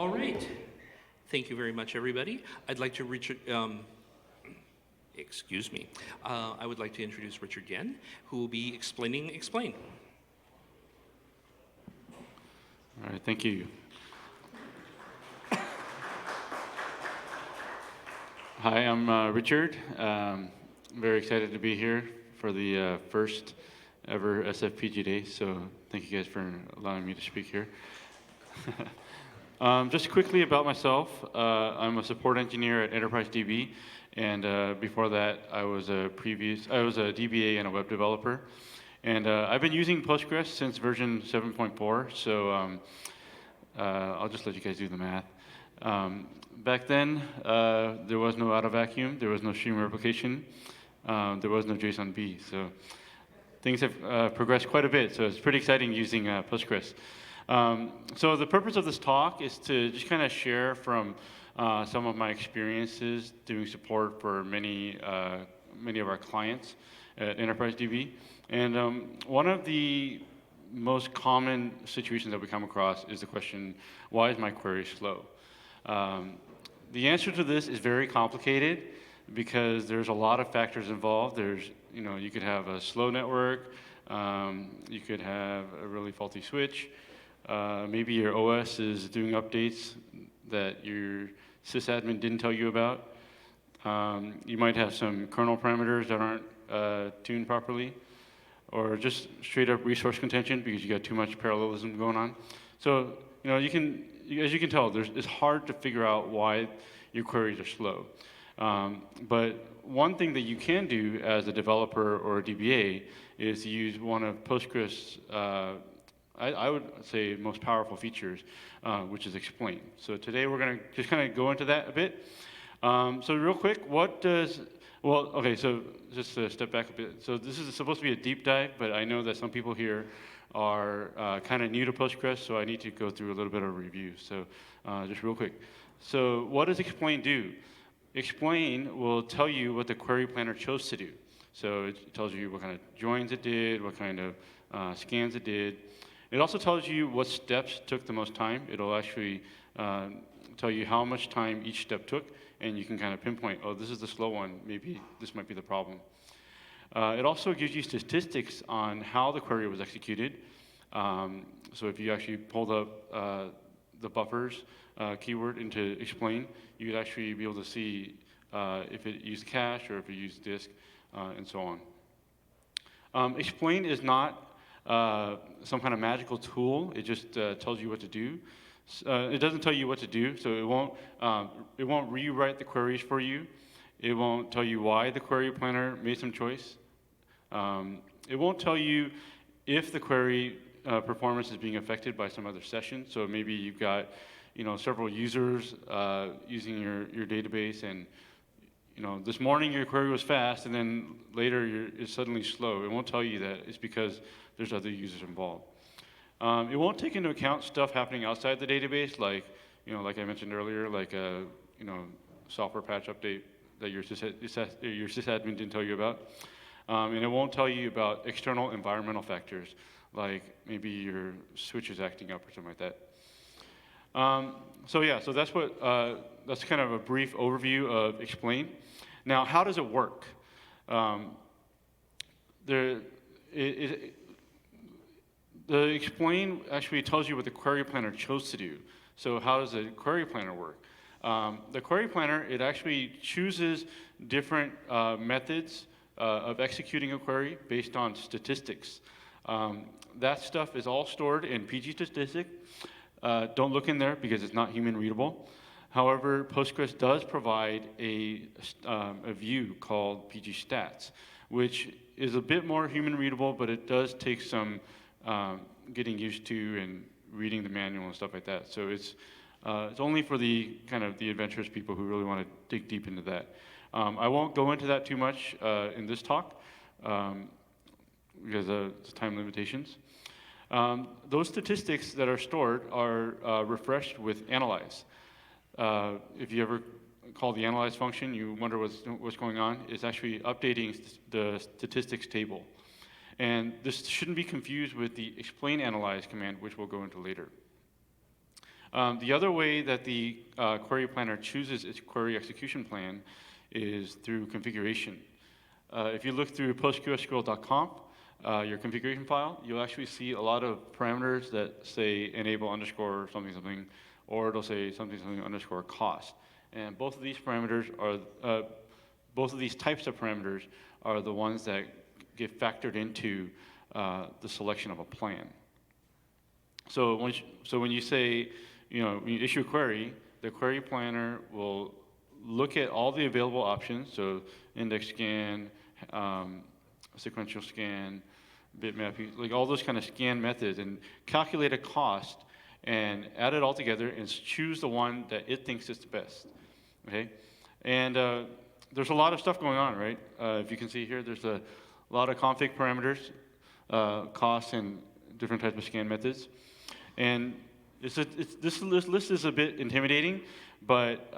All right. Thank you very much, everybody. I'd like to excuse me. I would like to introduce Richard Yen, who will be explaining Explain. All right, thank you. Hi, I'm Richard. Very excited to be here for the first ever PgDay, so thank you guys for allowing me to speak here. Just quickly about myself, I'm a support engineer at EnterpriseDB, and before that, I was a DBA and a web developer. And I've been using Postgres since version 7.4, so I'll just let you guys do the math. Back then, there was no auto-vacuum, there was no stream replication, there was no JSON-B, so things have progressed quite a bit, so it's pretty exciting using Postgres. So the purpose of this talk is to just kind of share from some of my experiences doing support for many of our clients at EnterpriseDB. And one of the most common situations that we come across is the question, why is my query slow? The answer to this is very complicated because there's a lot of factors involved. You could have a slow network, you could have a really faulty switch, maybe your OS is doing updates that your sysadmin didn't tell you about. You might have some kernel parameters that aren't tuned properly, or just straight up resource contention because you got too much parallelism going on. So, as you can tell, it's hard to figure out why your queries are slow. But one thing that you can do as a developer or a DBA is to use one of Postgres' I would say most powerful features, which is Explain. So today we're going to just kind of go into that a bit. So real quick, so just to step back a bit. So this is supposed to be a deep dive, but I know that some people here are kind of new to Postgres, so I need to go through a little bit of a review. So just real quick. So what does Explain do? Explain will tell you what the query planner chose to do. So it tells you what kind of joins it did, what kind of scans it did. It also tells you what steps took the most time. It'll actually tell you how much time each step took, and you can kind of pinpoint, oh, this is the slow one, maybe this might be the problem. It also gives you statistics on how the query was executed. So if you actually pulled up the buffers keyword into Explain, you would actually be able to see if it used cache or if it used disk, and so on. Explain is not some kind of magical tool. It just tells you what to do. It doesn't tell you what to do, so it won't rewrite the queries for you. It won't tell you why the query planner made some choice. It won't tell you if the query performance is being affected by some other session. So maybe you've got several users using your database, and this morning your query was fast, and then later it's suddenly slow. It won't tell you that it's because there's other users involved. It won't take into account stuff happening outside the database, like I mentioned earlier, like a software patch update that your sysadmin didn't tell you about. And it won't tell you about external environmental factors, like maybe your switch is acting up or something like that. So that's kind of a brief overview of Explain. Now, how does it work? The Explain actually tells you what the query planner chose to do. So how does the query planner work? The query planner, it actually chooses different methods of executing a query based on statistics. That stuff is all stored in PgStatistic. Don't look in there because it's not human readable. However, Postgres does provide a view called PgStats, which is a bit more human readable, but it does take some getting used to and reading the manual and stuff like that. So it's only for the kind of the adventurous people who really want to dig deep into that. I won't go into that too much in this talk because of time limitations. Those statistics that are stored are refreshed with analyze. If you ever call the analyze function, you wonder what's going on. It's actually updating the statistics table. And this shouldn't be confused with the explain analyze command, which we'll go into later. The other way that the query planner chooses its query execution plan is through configuration. If you look through PostgreSQL.conf, your configuration file, you'll actually see a lot of parameters that say enable underscore something something, or it'll say something something underscore cost. And both of these parameters are, both of these types of parameters are the ones that get factored into the selection of a plan. So when you say, when you issue a query, the query planner will look at all the available options, so index scan, sequential scan, bitmap, like all those kind of scan methods, and calculate a cost and add it all together and choose the one that it thinks is the best. Okay, and there's a lot of stuff going on, right? If you can see here, there's a lot of config parameters, costs, and different types of scan methods. And this list is a bit intimidating, but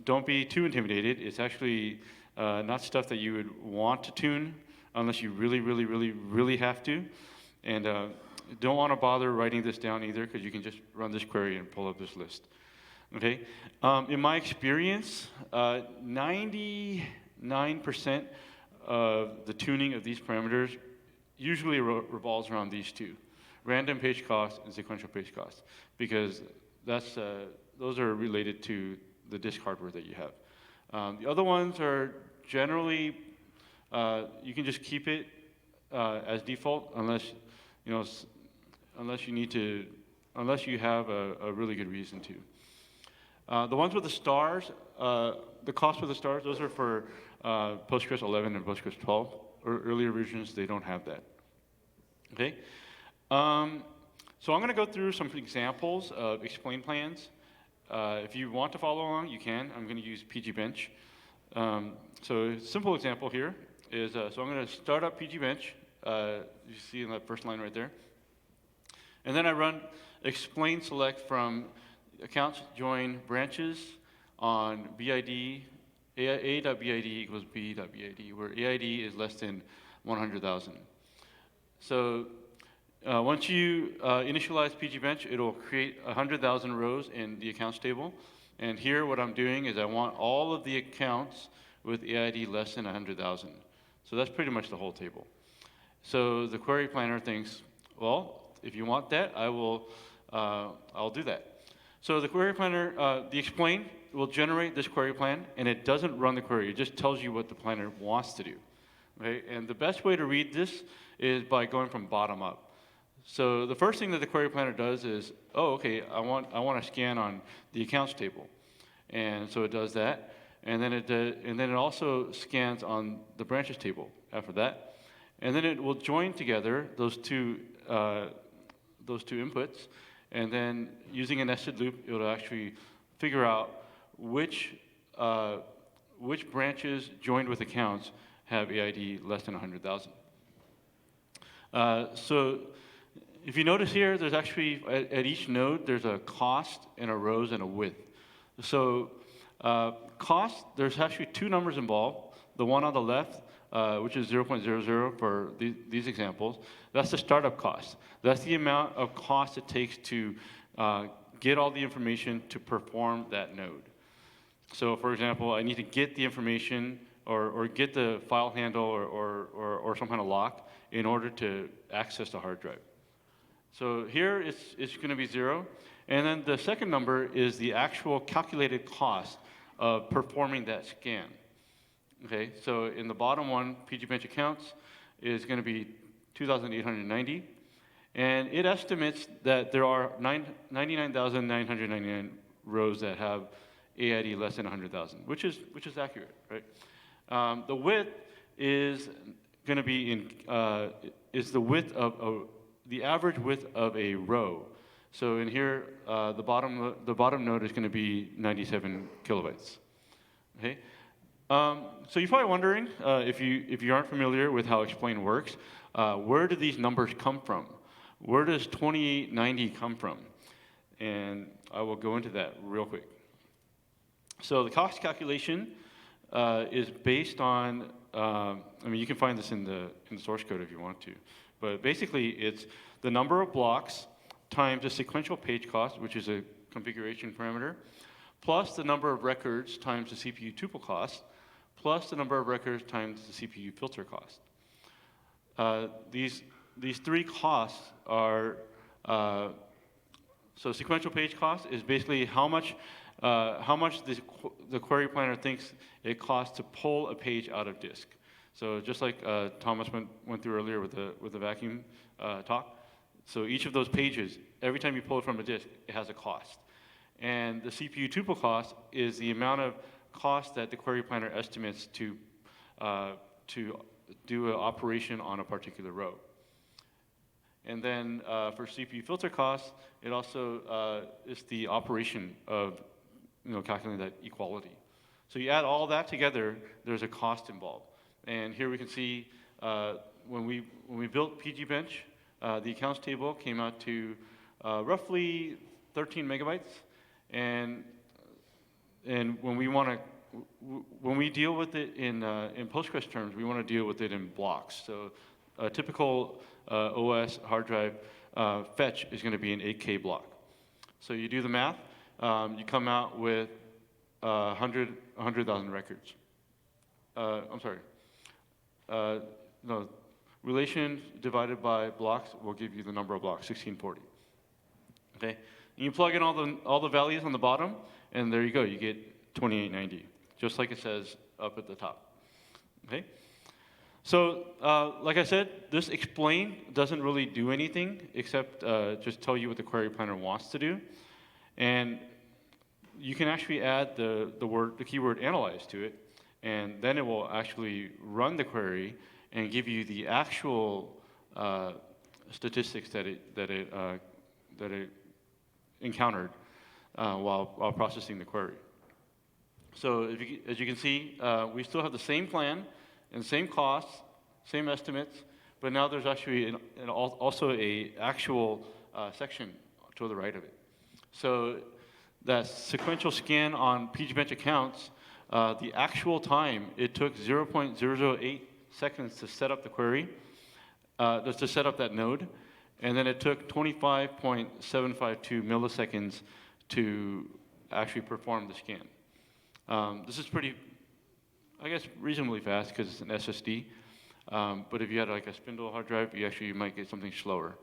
don't be too intimidated. It's actually not stuff that you would want to tune unless you really have to. And don't want to bother writing this down either, because you can just run this query and pull up this list. Okay. In my experience, 99% of the tuning of these parameters usually revolves around these two: random page cost and sequential page cost, because that's those are related to the disk hardware that you have. The other ones are generally you can just keep it as default unless you have a really good reason to. The ones with the stars, the cost with the stars, those are for Postgres 11 and Postgres 12. Earlier versions, they don't have that. Okay. So I'm going to go through some examples of explain plans. If you want to follow along, you can. I'm going to use pgbench. So a simple example here is, so I'm going to start up pgbench. You see in that first line right there. And then I run explain select from accounts join branches on BID, A.BID equals B.BID, where AID is less than 100,000. So once you initialize pgbench, it'll create 100,000 rows in the accounts table. And here what I'm doing is I want all of the accounts with AID less than 100,000. So that's pretty much the whole table. So the query planner thinks, well, if you want that, I'll do that. So the query planner, the explain will generate this query plan, and it doesn't run the query. It just tells you what the planner wants to do. Okay? And the best way to read this is by going from bottom up. So the first thing that the query planner does is, oh, okay, I want to scan on the accounts table, and so it does that, and then it also scans on the branches table after that, and then it will join together those two inputs, and then using a nested loop, it'll actually figure out which branches joined with accounts have AID less than 100,000. So if you notice here, there's actually, at each node, there's a cost and a rows and a width. So cost, there's actually two numbers involved. The one on the left, which is 0.00 for these examples, that's the startup cost. That's the amount of cost it takes to get all the information to perform that node. So for example, I need to get the information or get the file handle or some kind of lock in order to access the hard drive. So here it's going to be 0. And then the second number is the actual calculated cost of performing that scan. Okay, so in the bottom one, pgbench accounts is going to be 2,890. And it estimates that there are 99,999 rows that have AID less than 100,000, which is accurate, right? The width is going to be is the width of the average width of a row. So in here, the bottom node is going to be 97 kilobytes. Okay. So you're probably wondering if you aren't familiar with how explain works, where do these numbers come from? Where does 2890 come from? And I will go into that real quick. So the cost calculation is based on, I mean, you can find this in the source code if you want to, but basically it's the number of blocks times the sequential page cost, which is a configuration parameter, plus the number of records times the CPU tuple cost, plus the number of records times the CPU filter cost. These three costs are, so sequential page cost is basically how much the query planner thinks it costs to pull a page out of disk. So just like Thomas went through earlier with the vacuum talk, so each of those pages, every time you pull it from a disk, it has a cost. And the CPU tuple cost is the amount of cost that the query planner estimates to do an operation on a particular row. And then for CPU filter costs, it also is the operation of calculating that equality. So you add all that together, there's a cost involved. And here we can see when we built PgBench, the accounts table came out to roughly 13 megabytes. And when we deal with it in Postgres terms, we want to deal with it in blocks. So a typical OS hard drive fetch is going to be an 8K block. So you do the math, you come out with 100,000 records. I'm sorry. No, relation divided by blocks will give you the number of blocks, 1640. Okay, and you plug in all the values on the bottom, and there you go. You get 2890, just like it says up at the top. Okay. So, like I said, this explain doesn't really do anything except just tell you what the query planner wants to do, and you can actually add the keyword analyze to it, and then it will actually run the query and give you the actual statistics that it encountered while processing the query. So, as you can see, we still have the same plan and same costs, same estimates, but now there's actually also a actual section to the right of it. So that sequential scan on PgBench accounts, the actual time it took 0.008 seconds to set up the query, to set up that node, and then it took 25.752 milliseconds to actually perform the scan. This is pretty, I guess, reasonably fast because it's an SSD. But if you had like a spindle hard drive, you might get something slower.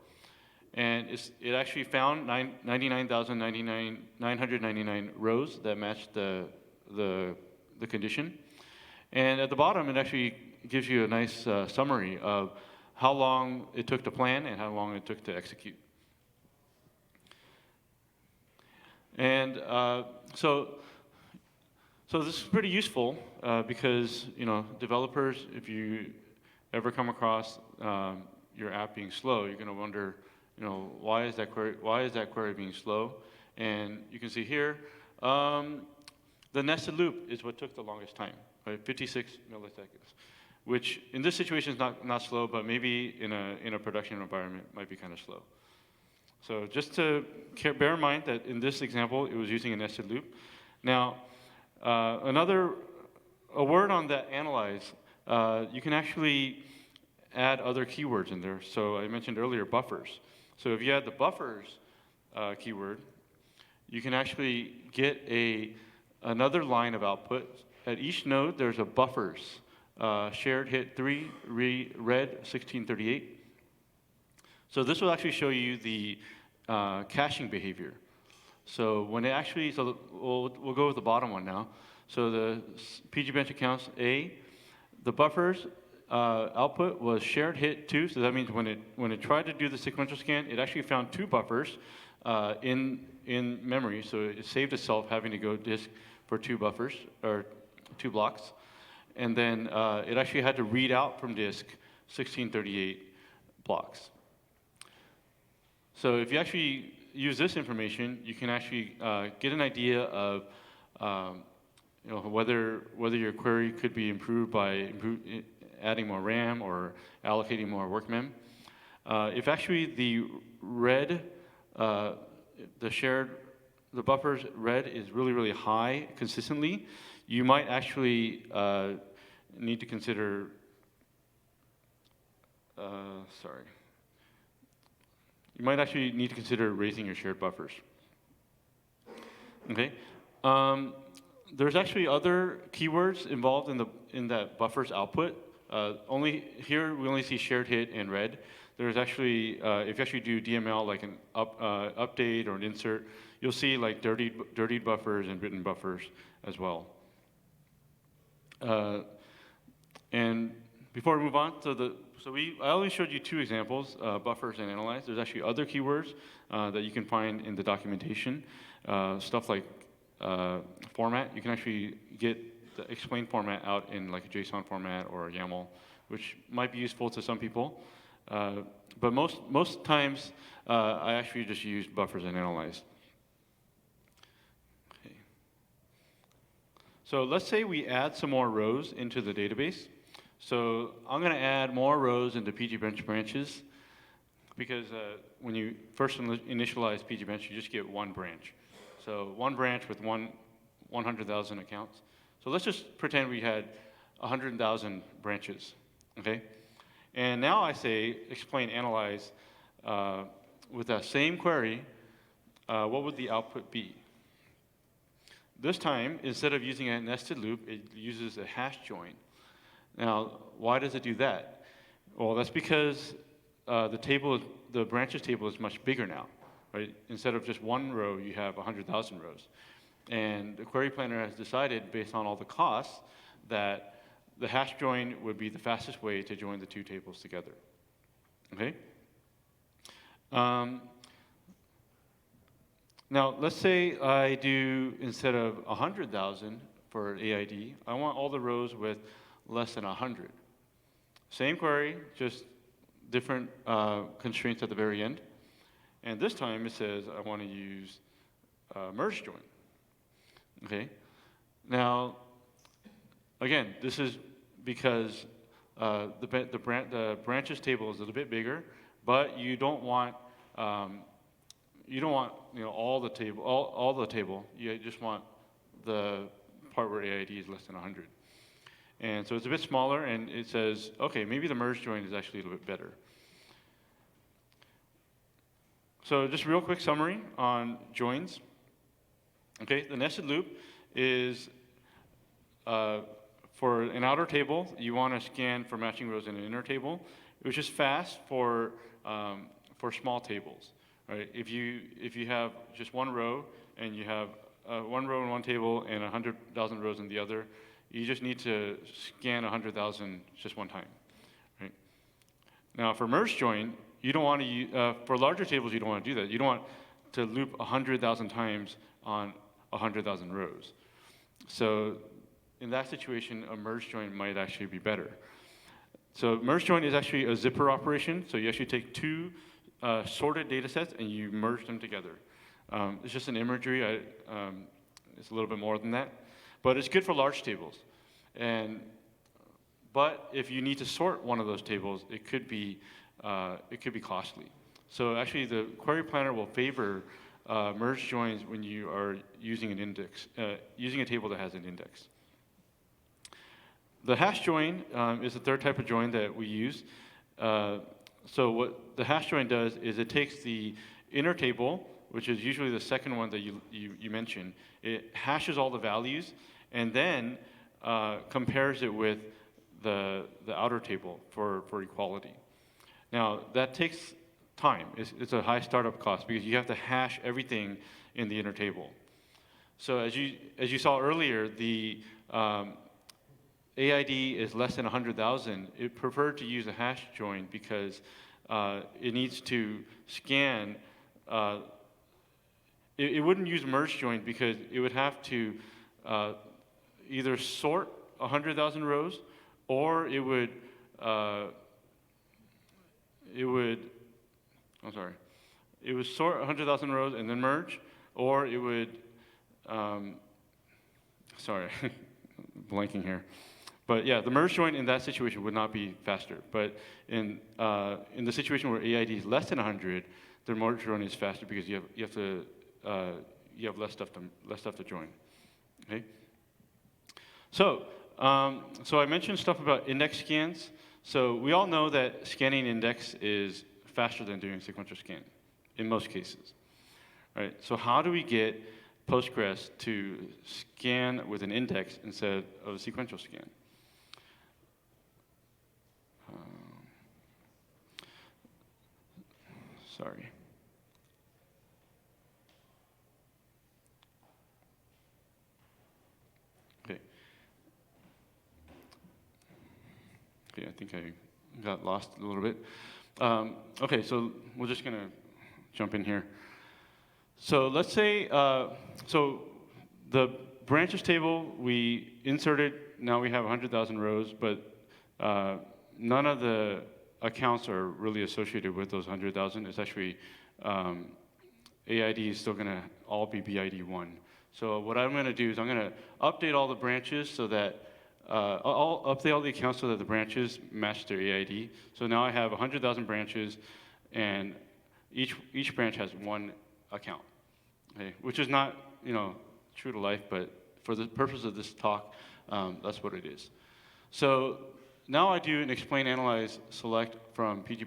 And it actually found 99,999 rows that matched the condition. And at the bottom, it actually gives you a nice summary of how long it took to plan and how long it took to execute. And so this is pretty useful because developers, if you ever come across your app being slow, you're going to wonder, why is that query being slow? And you can see here, the nested loop is what took the longest time, right? 56 milliseconds, which in this situation is not slow, but maybe in a production environment might be kind of slow. So just to bear in mind that in this example, it was using a nested loop. Now, a word on that analyze, you can actually add other keywords in there. So I mentioned earlier buffers. So if you add the buffers keyword, you can actually get another line of output. At each node, there's a buffers, shared hit 3, read 1638. So this will actually show you the caching behavior. So when it actually, we'll go with the bottom one now. So the PgBench accounts A, the buffers output was shared hit 2. So that means when it tried to do the sequential scan, it actually found 2 buffers in memory. So it saved itself having to go disk for 2 buffers or 2 blocks, and then it actually had to read out from disk 1638 blocks. So if you actually use this information, you can actually get an idea of whether your query could be improved by adding more RAM or allocating more work mem. If actually the red, the buffer's red is really, really high consistently, you might actually need to consider, you might actually need to consider raising your shared buffers. Okay. There's actually other keywords involved in that buffer's output. Here we only see shared hit in red. There's actually, if you actually do DML like an update or an insert, you'll see like dirtied buffers and written buffers as well. And before we move on, I only showed you 2 examples, buffers and analyze. There's actually other keywords that you can find in the documentation, stuff like format. You can actually get the explain format out in like a JSON format or a YAML, which might be useful to some people. But most times, I actually just use buffers and analyze. Okay. So let's say we add some more rows into the database. So I'm going to add more rows into pgbench branches because when you first initialize pgbench, you just get one branch. So one branch with 100,000 accounts. So let's just pretend we had 100,000 branches, okay? And now I say explain analyze with that same query, what would the output be? This time, instead of using a nested loop, it uses a hash join. Now, why does it do that? Well, that's because the branches table is much bigger now, right? Instead of just one row, you have 100,000 rows. And the query planner has decided, based on all the costs, that the hash join would be the fastest way to join the 2 tables together. Okay? Now, let's say I do, instead of 100,000 for AID, I want all the rows with less than 100. Same query, just different constraints at the very end. And this time it says I want to use merge join. Okay? Now, again, this is because the branches table is a little bit bigger, but you don't want all the table. You just want the part where AID is less than 100. And so it's a bit smaller, and it says, okay, maybe the merge join is actually a little bit better. So just real quick summary on joins. Okay, the nested loop is for an outer table, you want to scan for matching rows in an inner table, which is fast for small tables. Right? If you have just one row and you have one row in one table and 100,000 rows in the other, you just need to scan 100,000 just one time. Right? Now for merge join, you don't want to use, for larger tables you don't want to do that. You don't want to loop 100,000 times on 100,000 rows. So in that situation, a merge join might actually be better. So merge join is actually a zipper operation. So you actually take 2 sorted data sets and you merge them together. It's just an imagery. It's a little bit more than that. But it's good for large tables. But if you need to sort one of those tables, it could be costly. So actually, the query planner will favor merge joins when you are using an index, using a table that has an index. The hash join is the third type of join that we use. So what the hash join does is it takes the inner table, which is usually the second one that you mentioned. It hashes all the values and then compares it with the outer table for equality. Now, that takes time. It's a high startup cost because you have to hash everything in the inner table. So as you saw earlier, the AID is less than 100,000. It preferred to use a hash join because it needs to scan. It wouldn't use merge join because it would have to either sort 100,000 rows, or it would sort 100,000 rows and then merge, or it would sorry, blanking here. But yeah, the merge join in that situation would not be faster. But in the situation where AID is less than 100, the merge join is faster because you have less stuff to join. Okay. So I mentioned stuff about index scans. So we all know that scanning index is faster than doing sequential scan. in most cases. Right? So how do we get Postgres to scan with an index instead of a sequential scan? Sorry. Okay. Okay, I think I got lost a little bit. Okay, so we're just going to jump in here. So let's say, so the branches table, we inserted, now we have 100,000 rows, but none of the accounts are really associated with those 100,000. It's actually, AID is still going to all be BID1. So what I'm going to do is I'm going to update all the branches so that, I'll update all the accounts so that the branches match their AID. So now I have 100,000 branches, and each branch has one account, okay? Which is not, true to life, but for the purpose of this talk, that's what it is. So now I do an explain, analyze, select from PG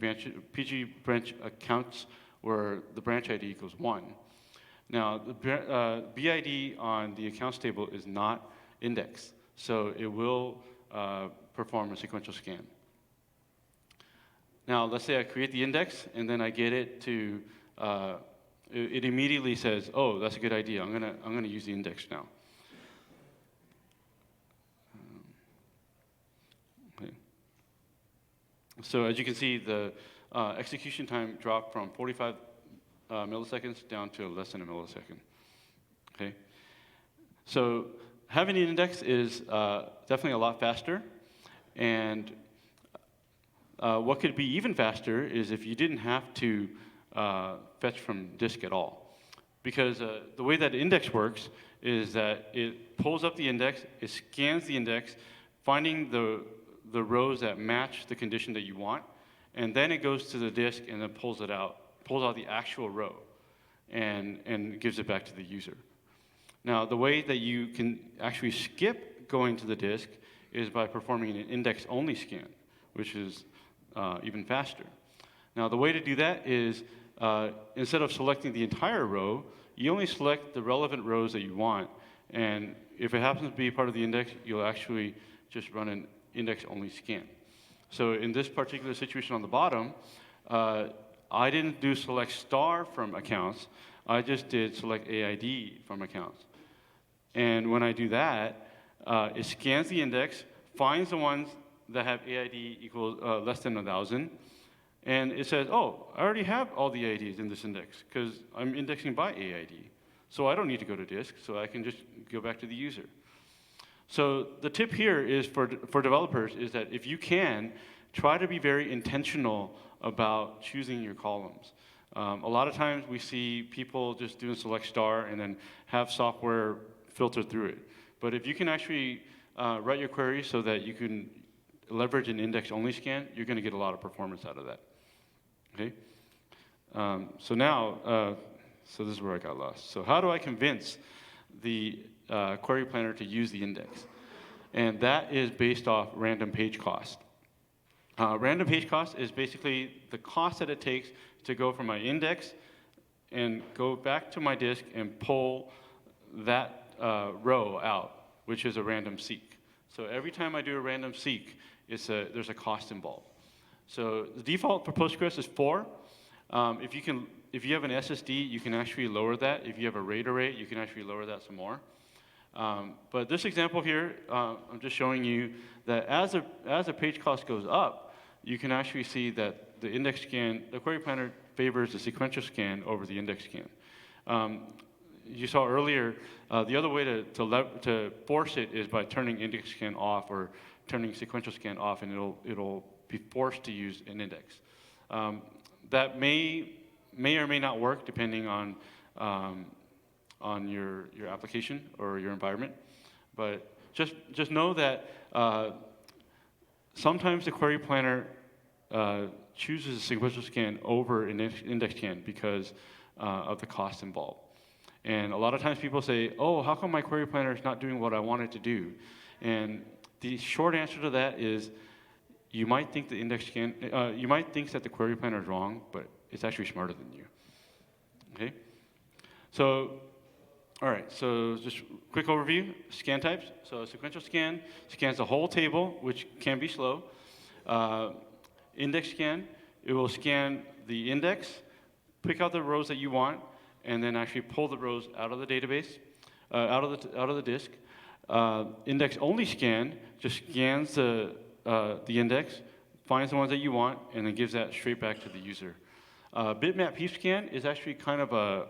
branch accounts where the branch ID equals 1. Now, the BID on the accounts table is not indexed, so it will perform a sequential scan. Now, let's say I create the index, and then I get it to, it immediately says, oh, that's a good idea. I'm gonna use the index now. Okay. So as you can see, the execution time dropped from 45 milliseconds down to less than a millisecond. Okay. So having an index is definitely a lot faster, and what could be even faster is if you didn't have to fetch from disk at all. Because the way that index works is that it pulls up the index, it scans the index, finding the rows that match the condition that you want, and then it goes to the disk and then pulls out the actual row and gives it back to the user. Now, the way that you can actually skip going to the disk is by performing an index-only scan, which is even faster. Now, the way to do that is instead of selecting the entire row, you only select the relevant rows that you want, and if it happens to be part of the index, you'll actually just run an index-only scan. So in this particular situation on the bottom, I didn't do select star from accounts, I just did select AID from accounts. And when I do that, it scans the index, finds the ones that have AID equal less than 1,000, and it says, oh, I already have all the AIDs in this index because I'm indexing by AID. So I don't need to go to disk, so I can just go back to the user. So the tip here is for developers is that if you can, try to be very intentional about choosing your columns. A lot of times we see people just doing select star and then have software filter through it. But if you can actually write your query so that you can leverage an index-only scan, you're going to get a lot of performance out of that. Okay? So now, so this is where I got lost. So how do I convince the query planner to use the index? And that is based off random page cost. Random page cost is basically the cost that it takes to go from my index and go back to my disk and pull that row out, which is a random seek. So every time I do a random seek, there's a cost involved. So the default for Postgres is 4. If you have an SSD, you can actually lower that. If you have a RAID array, you can actually lower that some more. But this example here, I'm just showing you that as the page cost goes up, you can actually see that the index scan, the query planner favors the sequential scan over the index scan. You saw earlier, the other way to force it is by turning index scan off or turning sequential scan off, and it'll be forced to use an index. That may or may not work depending on your application or your environment, but just know that sometimes the query planner chooses a sequential scan over an index scan because of the cost involved. And a lot of times people say, oh, how come my query planner is not doing what I want it to do? And the short answer to that is you might think the index scan, you might think that the query planner is wrong, but it's actually smarter than you. So, all right, so just quick overview, scan types. So a sequential scan scans the whole table, which can be slow. Index scan, it will scan the index, pick out the rows that you want, and then actually pull the rows out of the database, out of the disk. Index only scan just scans the index, finds the ones that you want, and then gives that straight back to the user. Bitmap heap scan is actually kind of a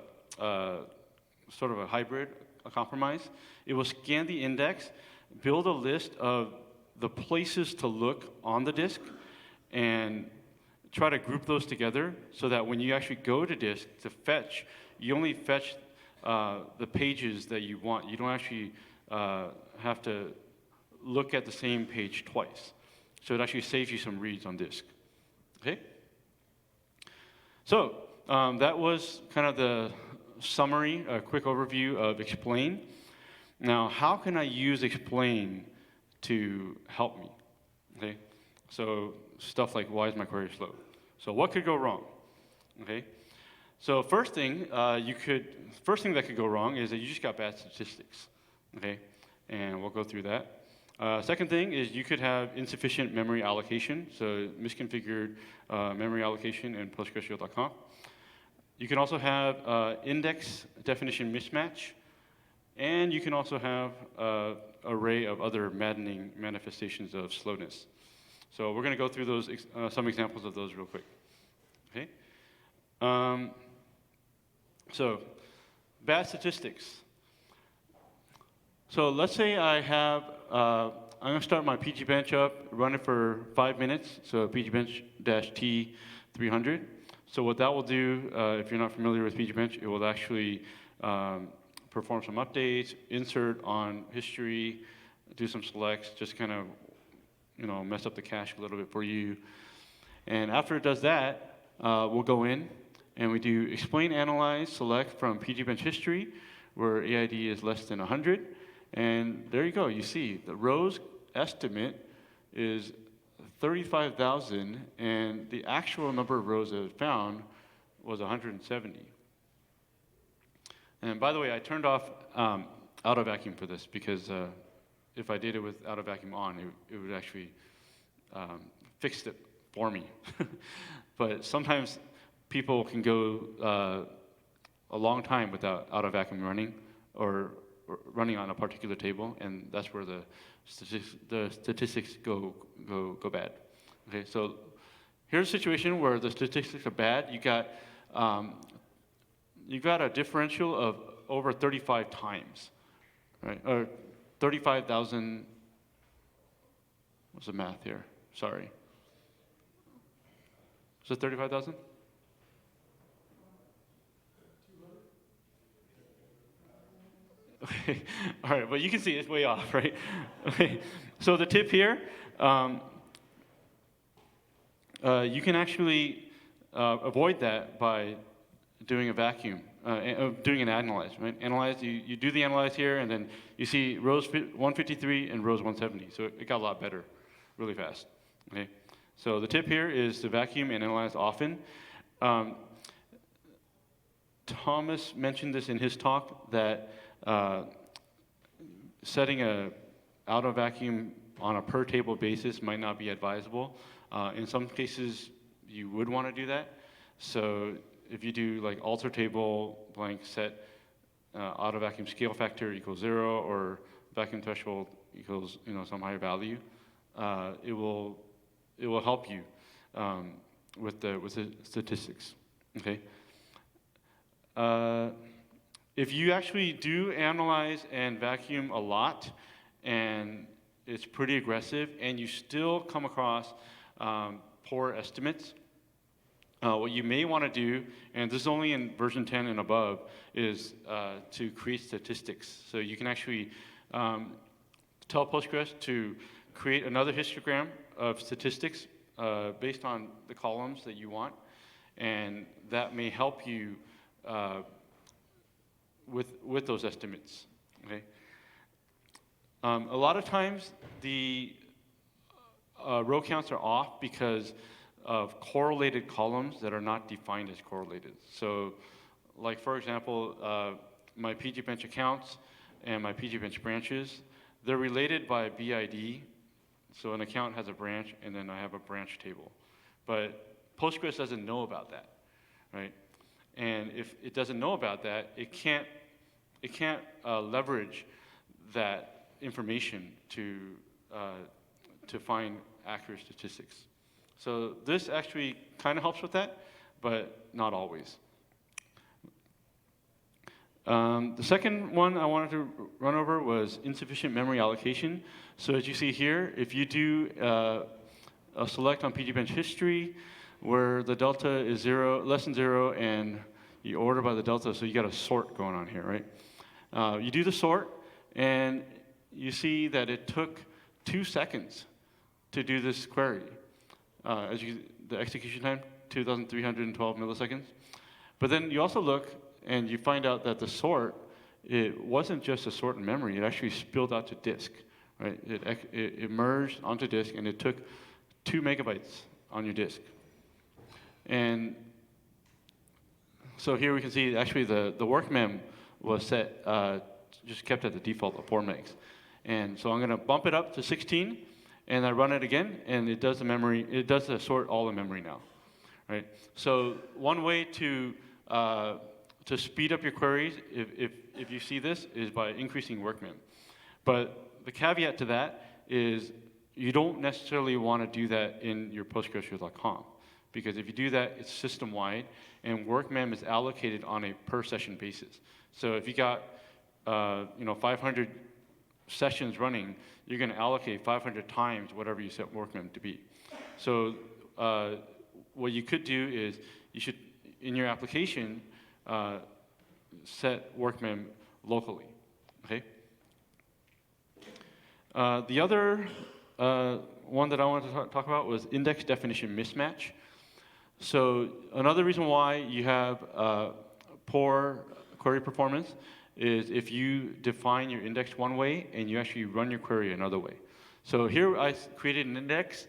sort of a hybrid, a compromise. It will scan the index, build a list of the places to look on the disk, and try to group those together so that when you actually go to disk to fetch, you only fetch the pages that you want. You don't actually have to look at the same page twice. So it actually saves you some reads on disk. Okay? So that was kind of the summary, a quick overview of Explain. Now, how can I use Explain to help me? Okay? So stuff like, why is my query slow? So what could go wrong? Okay? So first thing that could go wrong is that you just got bad statistics. Okay? And we'll go through that. Second thing is you could have insufficient memory allocation, so misconfigured memory allocation in PostgreSQL.conf. You can also have index definition mismatch, and you can also have an array of other maddening manifestations of slowness. So we're going to go through those, some examples of those real quick. Okay? So bad statistics. So let's say I have, I'm going to start my PgBench up, run it for 5 minutes, so PgBench-T300. So what that will do, if you're not familiar with PgBench, it will actually perform some updates, insert on history, do some selects, just kind of mess up the cache a little bit for you. And after it does that, we'll go in and we do explain, analyze, select from PgBench history, where AID is less than 100. And there you go. You see the rows estimate is 35,000, and the actual number of rows that it found was 170. And by the way, I turned off auto vacuum for this because if I did it with auto vacuum on, it would actually fix it for me. But sometimes people can go a long time without auto vacuum running or running on a particular table, and that's where the statistics go bad. Okay, so here's a situation where the statistics are bad. You got a differential of over 35 times, right? Or 35,000. What's the math here? Sorry. Is it 35,000? Okay, all right, but you can see it's way off, right? Okay, so the tip here, you can actually avoid that by doing a vacuum, doing an analyze, right? Analyze, you do the analyze here, and then you see rows 153 and rows 170, so it got a lot better really fast, okay? So the tip here is to vacuum and analyze often. Thomas mentioned this in his talk, that setting a auto vacuum on a per table basis might not be advisable. In some cases, you would want to do that. So if you do like alter table blank set auto vacuum scale factor equals 0 or vacuum threshold equals some higher value, it will help you with the statistics. Okay. If you actually do analyze and vacuum a lot, and it's pretty aggressive, and you still come across poor estimates, what you may want to do, and this is only in version 10 and above, is to create statistics. So you can actually tell Postgres to create another histogram of statistics based on the columns that you want, and that may help you with those estimates, okay? A lot of times the row counts are off because of correlated columns that are not defined as correlated. So like for example, my pgbench accounts and my pgbench branches, they're related by BID. So an account has a branch, and then I have a branch table. But Postgres doesn't know about that, right? And if it doesn't know about that, it can't leverage that information to find accurate statistics. So this actually kind of helps with that, but not always. The second one I wanted to run over was insufficient memory allocation. So as you see here, if you do a select on pgbench history where the delta is less than 0, and you order by the delta, so you got a sort going on here, right? You do the sort, and you see that it took 2 seconds to do this query. The execution time, 2,312 milliseconds. But then you also look, and you find out that the sort, it wasn't just a sort in memory, it actually spilled out to disk, right? It merged onto disk, and it took 2 megabytes on your disk. And so here we can see actually the work mem was set, just kept at the default of 4 megs. And so I'm gonna bump it up to 16, and I run it again, and it does the sort all in memory now, right? So one way to speed up your queries, if you see this, is by increasing work mem. But the caveat to that is you don't necessarily want to do that in your PostgreSQL.com, because if you do that, it's system-wide, and work mem is allocated on a per session basis. So if you got 500 sessions running, you're going to allocate 500 times whatever you set work mem to be. So what you could do is you should, in your application, set work mem locally, okay? The other one that I wanted to talk about was index definition mismatch. So another reason why you have poor query performance is if you define your index one way and you actually run your query another way. So here I created an index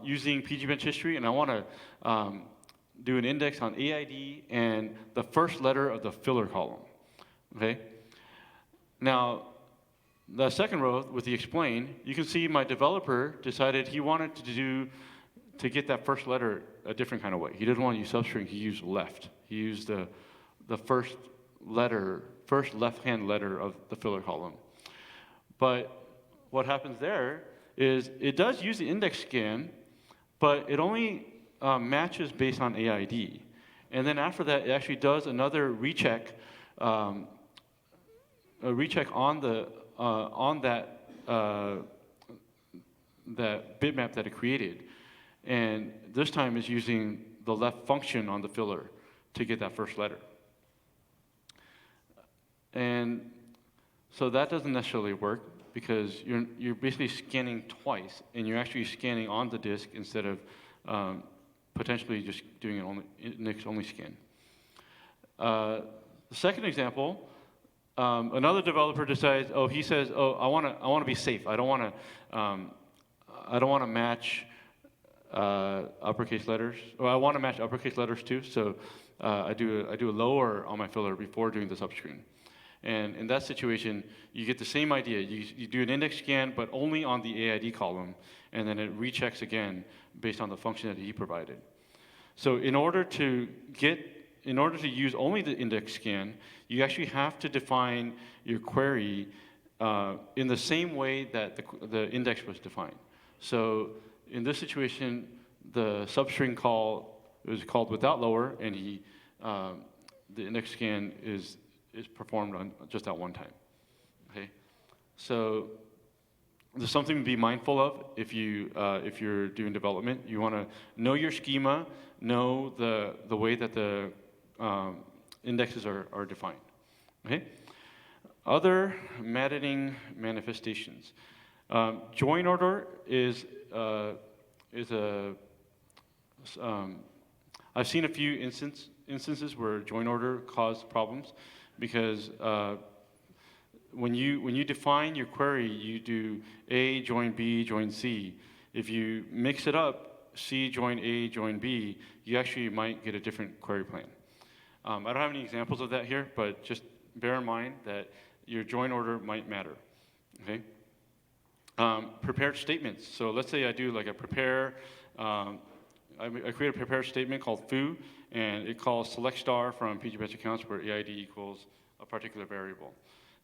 using pgbench history, and I want to do an index on AID and the first letter of the filler column, okay? Now, the second row with the explain, you can see my developer decided he wanted to get that first letter a different kind of way. He didn't want to use substring, he used left. He used the first left-hand letter of the filler column. But what happens there is it does use the index scan, but it only matches based on AID. And then after that, it actually does another recheck, a recheck on that bitmap that it created. And this time is using the left function on the filler to get that first letter. And so that doesn't necessarily work because you're basically scanning twice, and you're actually scanning on the disk instead of potentially just doing an index-only scan. The second example, another developer decides, he says, I want to be safe. I don't want to match uppercase letters. Or I want to match uppercase letters too. So I do a lower on my filler before doing the subscreen. And in that situation, you get the same idea. You do an index scan, but only on the AID column, and then it rechecks again based on the function that he provided. So in order to use only the index scan, you actually have to define your query in the same way that the index was defined. So in this situation, the substring call is called without lower, and the index scan is performed on just at one time. Okay, so there's something to be mindful of if you're doing development. You want to know your schema, know the way that the indexes are defined. Okay. Other maddening manifestations. Join order is I've seen a few instances where join order caused problems because when you define your query, you do A join B join C. If you mix it up, C join A join B, you actually might get a different query plan. I don't have any examples of that here, but just bear in mind that your join order might matter, okay? Prepared statements. So let's say I do like a prepare, I create a prepared statement called foo, and it calls select star from PGBench accounts where AID equals a particular variable.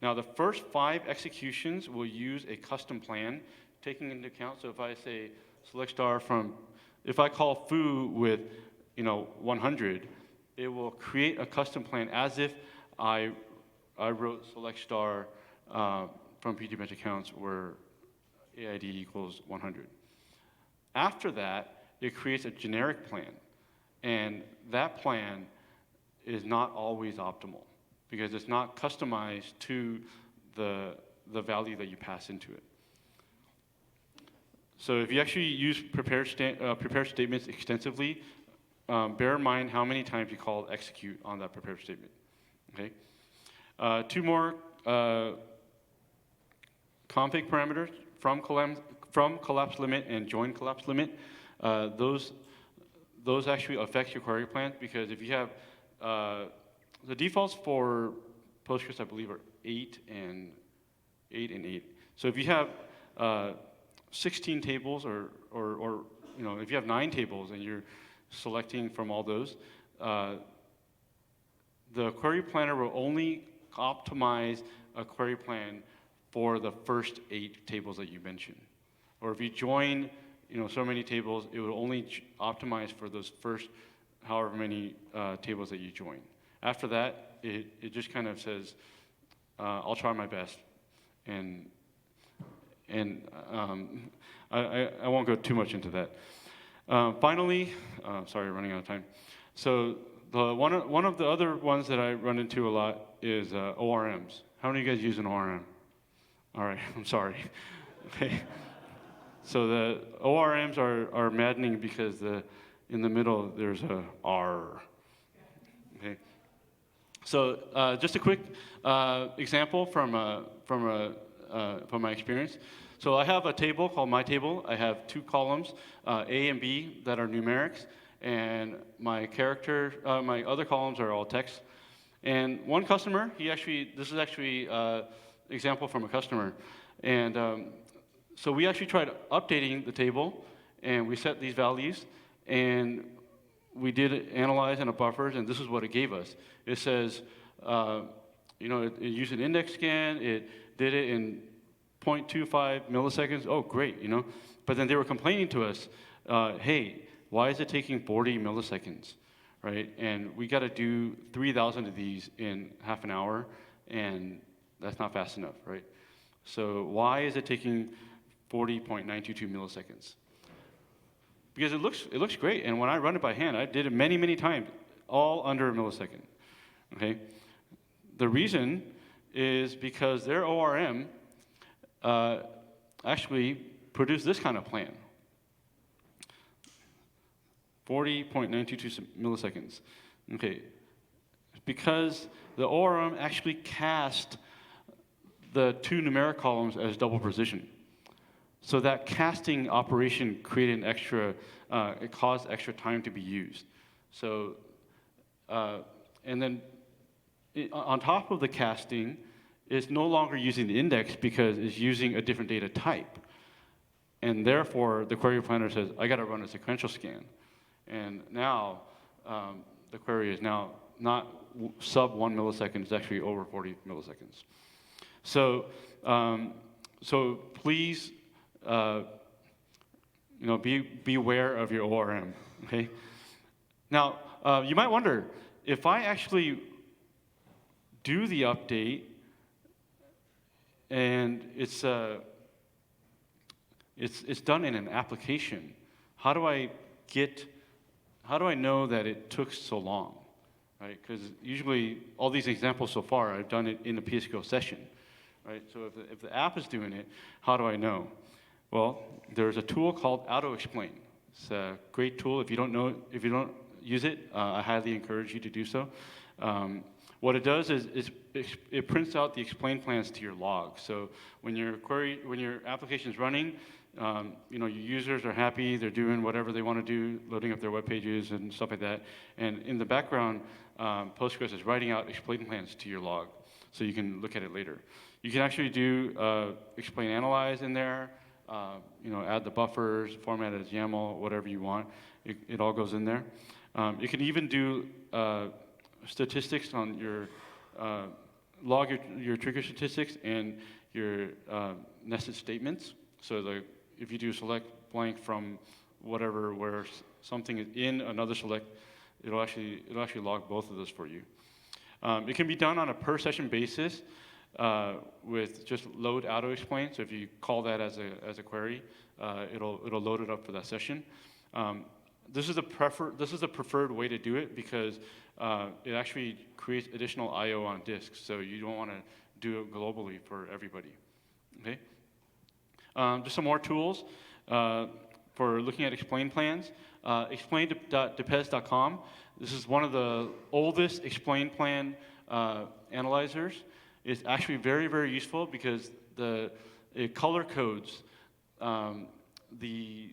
Now the first 5 executions will use a custom plan taking into account, so if I say select star from, if I call foo with 100, it will create a custom plan as if I wrote select star from PGBench accounts where AID equals 100. After that, it creates a generic plan, and that plan is not always optimal because it's not customized to the value that you pass into it. So if you actually use prepared statements extensively, bear in mind how many times you call execute on that prepared statement. Okay. 2 more config parameters from collapse limit and join collapse limit. Those actually affect your query plan because if you have the defaults for Postgres, I believe, are 8 and 8. So if you have 16 tables, or if you have 9 tables and you're selecting from all those, the query planner will only optimize a query plan for the first 8 tables that you mentioned. Or if you join, so many tables, it will only optimize for those first however many tables that you join. After that, it just kind of says, I'll try my best, and I won't go too much into that. Finally, sorry, running out of time. So one of the other ones that I run into a lot is ORMs. How many of you guys use an ORM? All right, I'm sorry. Okay. So the ORMs are maddening because in the middle there's a R. Okay. So just a quick example from my experience. So I have a table called my table. I have 2 columns, A and B, that are numerics, and my other columns are all text. And one customer, this is actually example from a customer, and so we actually tried updating the table, and we set these values, and we did analyze in a buffers, and this is what it gave us. It says, it used an index scan, it did it in 0.25 milliseconds. Oh, great, But then they were complaining to us, hey, why is it taking 40 milliseconds, right? And we got to do 3,000 of these in half an hour, and that's not fast enough, right? So why is it taking 40.922 milliseconds? Because it looks great, and when I run it by hand, I did it many, many times, all under a millisecond, okay? The reason is because their ORM actually produced this kind of plan, 40.922 milliseconds, okay? Because the ORM actually cast the 2 numeric columns as double precision. So that casting operation created it caused extra time to be used. So, and then on top of the casting, it's no longer using the index because it's using a different data type. And therefore, the query planner says, I got to run a sequential scan. And now, the query is now not sub 1 millisecond, it's actually over 40 milliseconds. So, please, be aware of your ORM, okay? Now, you might wonder, if I actually do the update and it's done in an application, how do I know that it took so long, right? Because usually all these examples so far, I've done it in a PSQL session, right? So if the app is doing it, how do I know? Well, there's a tool called AutoExplain. It's a great tool. If you don't use it, I highly encourage you to do so. What it does is it prints out the explain plans to your log. So when your application is running, your users are happy, they're doing whatever they want to do, loading up their web pages and stuff like that. And in the background, Postgres is writing out explain plans to your log, so you can look at it later. You can actually do explain analyze in there, add the buffers, format it as YAML, whatever you want. It all goes in there. You can even do statistics on your log your trigger statistics and your nested statements. So if you do select blank from whatever where something is in another select, it'll actually log both of those for you. It can be done on a per session basis with just load auto explain. So if you call that as a query, it'll load it up for that session. This is the preferred way to do it because it actually creates additional I/O on disk. So you don't want to do it globally for everybody. Okay. Just some more tools for looking at explain plans. Explain.depez.com. This is one of the oldest explain plan analyzers. It's actually very, very useful because it color codes the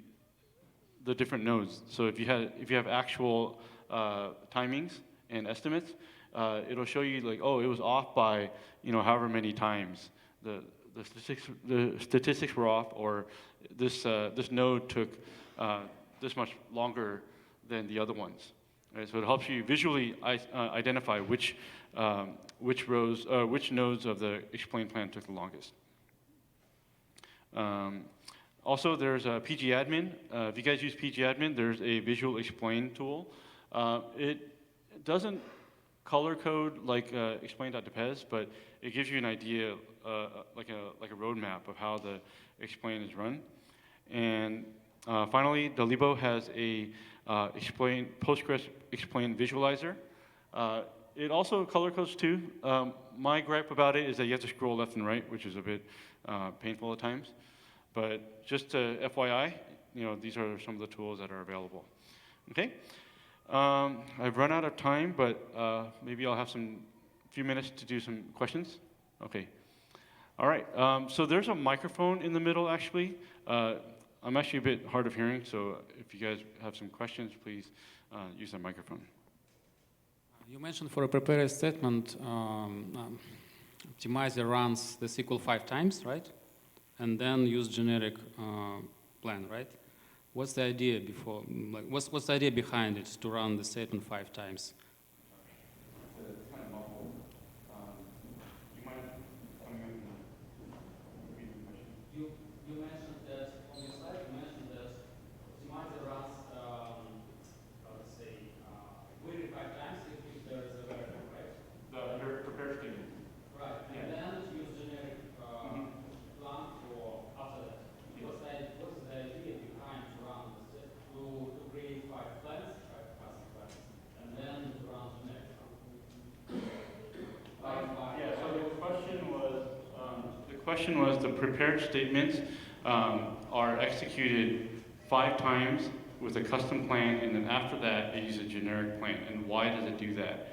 different nodes. So if you have actual timings and estimates, it'll show you like, oh, it was off by however many times. The statistics were off, or this node took this much longer than the other ones. Right? So it helps you visually identify which nodes of the explain plan took the longest. Also, there's a PgAdmin. If you guys use PgAdmin, there's a visual explain tool. It doesn't color code like explain.depez, but it gives you an idea, like a roadmap of how the explain is run. And finally, the Libo has a Postgres explain visualizer. It also color codes too. My gripe about it is that you have to scroll left and right, which is a bit painful at times. But just FYI, these are some of the tools that are available. Okay, I've run out of time, but maybe I'll have few minutes to do some questions. Okay, all right. So there's a microphone in the middle, actually. I'm actually a bit hard of hearing, so if you guys have some questions, please use the microphone. You mentioned for a prepared statement, optimizer runs the SQL 5 times, right? And then use generic plan, right? What's the idea before? Like, what's the idea behind it to run the statement 5 times? It's kind of muffled. You mind coming up and repeat the question? You mentioned that on your slide. You mentioned that optimizer runs, let's say, query 5 times if there is a variable, right? The prepared statement. Right. Yeah. And then use generic plan for after that. What's the idea behind to run to create 5 plans, 5 custom plans, and then to run generic? Yeah. So the question was the prepared statements are executed 5 times with a custom plan, and then after that it uses a generic plan. And why does it do that?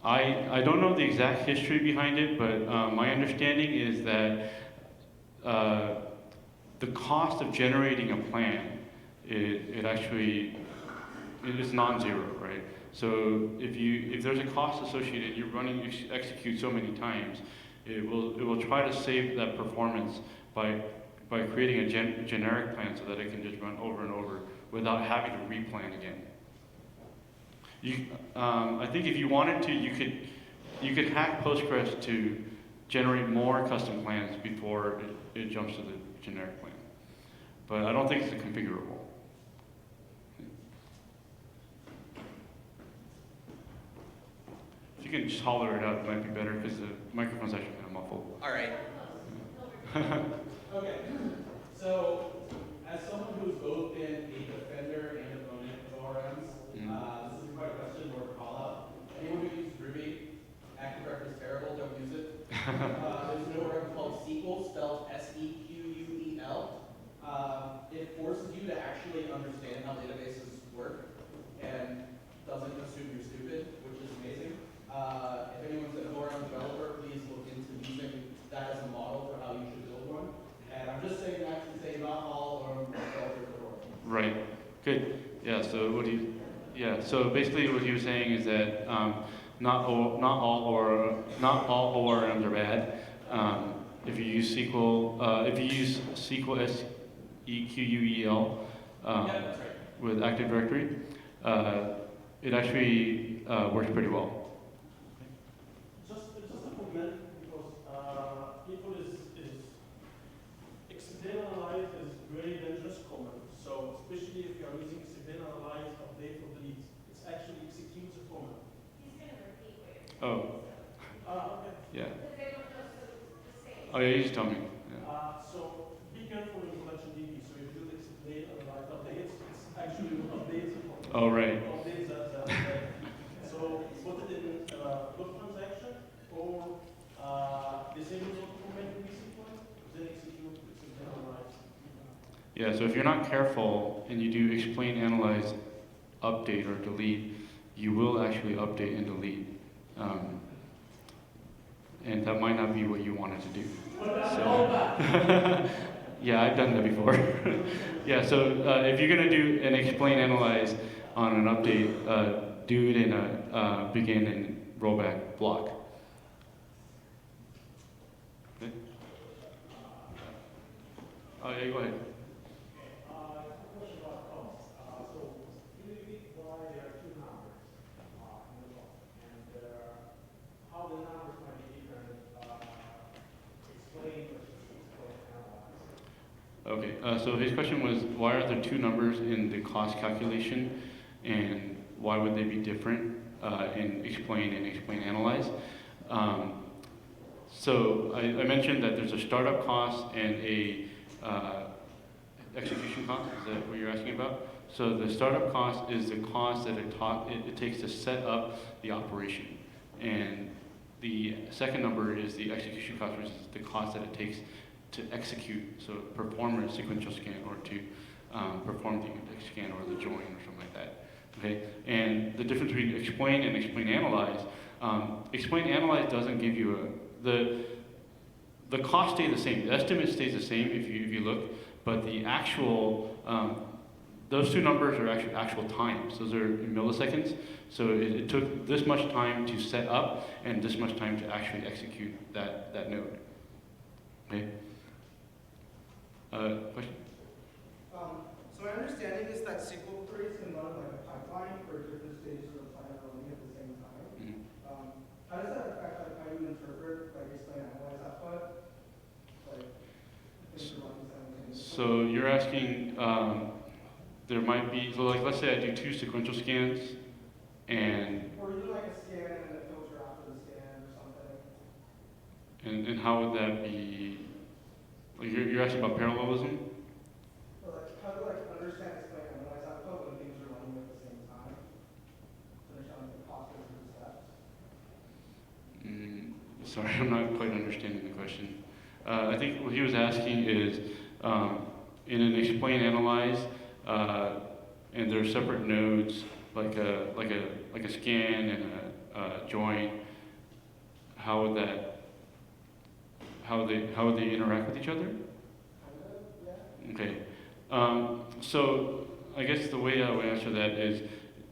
I don't know the exact history behind it, but my understanding is that the cost of generating a plan, it is non-zero, right? So if there's a cost associated, you execute so many times, it will try to save that performance by creating a generic plan so that it can just run over and over without having to replan again. I think if you wanted to, you could hack Postgres to generate more custom plans before it jumps to the generic plan. But I don't think it's configurable. If you can just holler it out, it might be better because the microphone's actually kind of muffled. All right. Okay. So, as someone who's both been a defender and opponent of ORMs, this isn't quite a question or a call out. Anyone who uses Ruby, active record is terrible, don't use it. There's an ORM called SQL, spelled SEQUEL. It forces you to actually understand how databases work and doesn't assume you're stupid, which is amazing. If anyone's an ORM developer, please look into using that as a model for how you should build one. And I'm just saying that to say not all ORM developers are ORM. Right. Good. Yeah. So what do you? Yeah. Yeah, so basically what he was saying is that not all ORMs are bad. If you use SQL SEQUEL Yeah, that's right. with Active Directory, it actually works pretty well. Just a comment, because people is explain analyze is very dangerous comment. So especially if you are using explain analyze update or delete, it's actually executes a comment. He's going to repeat what you're saying. Oh, Okay. yeah. Because they don't know the same. Oh, yeah, you just tell me. Yeah. So be careful in collection DB. So if you do explain analyze updates, it's actually updates. Oh, right. Updates that. So put it in look transaction or disable the comment in SQL, then execute explain analyze. Yeah, so if you're not careful and you do explain, analyze, update, or delete, you will actually update and delete. And that might not be what you wanted to do. So, yeah, I've done that before. Yeah, so if you're going to do an explain, analyze on an update, do it in a begin and rollback block. Okay? Oh, yeah, go ahead. Question about cost. So usually why there are two numbers in the block, and how the numbers might be different, explain versus explain analyze. Okay, so his question was, why are there two numbers in the cost calculation, and why would they be different in explain and explain analyze? So I mentioned that there's a startup cost and a execution cost. Is that what you're asking about? So the startup cost is the cost that it takes to set up the operation, and the second number is the execution cost, which is the cost that it takes to execute, so perform a sequential scan or to perform the index scan or the join or something like that. Okay, and the difference between explain and explain analyze. Explain analyze doesn't give you the cost stays the same. The estimate stays the same if you look, but the actual those two numbers are actual times. Those are in milliseconds. So it took this much time to set up and this much time to actually execute that node. Okay. Question? So my understanding is that SQL queries can run like a pipeline for different stages of time running at the same time. Mm-hmm. How does that affect like how you interpret like explain analyze output? Like things are running simultaneously. So you're asking, there might be, so like let's say I do 2 sequential scans, and Or you do like a scan and a filter after the scan or something. and how would that be? Like you're asking about parallelism? Or like how to like understand explain analyze output when things are running at the same time. To understand like the cost of the steps. Sorry, I'm not quite understanding the question. I think what he was asking is, in an explain analyze, and there are separate nodes like a scan and a join. How would they interact with each other? Okay. So I guess the way I would answer that is,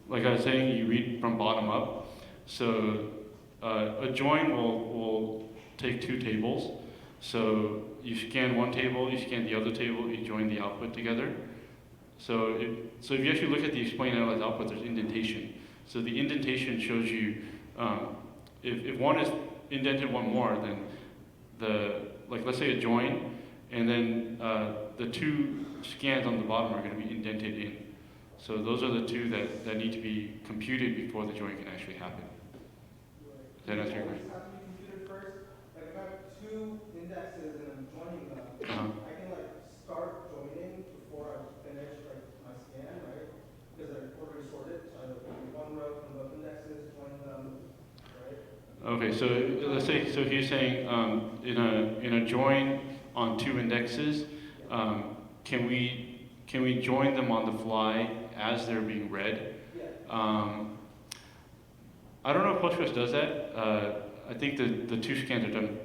like I was saying, you read from bottom up. So a join will take 2 tables. So you scan one table, you scan the other table, you join the output together. So if you actually look at the explain analyze output, there's indentation. So the indentation shows you if one is indented one more, then let's say a join, and then the 2 scans on the bottom are going to be indented in. So those are the 2 that need to be computed before the join can actually happen. Does that answer your question? Have to be computed first. Like if I have 2 indexes and I'm joining them, I can like start joining before I finish like my scan, right? Because they're already sorted. So I have one row from both indexes, join them, right? Okay, so let's say, so he's saying in a join on 2 indexes, can we join them on the fly as they're being read? Yeah. I don't know if Postgres does that. I think the 2 scans are done.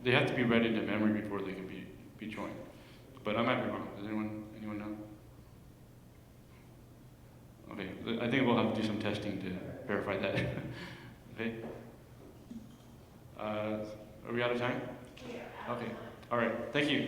They have to be read into memory before they can be joined. But I might be wrong. Does anyone know? Okay, I think we'll have to do some testing to verify that. Okay. Are we out of time? Okay. All right. Thank you.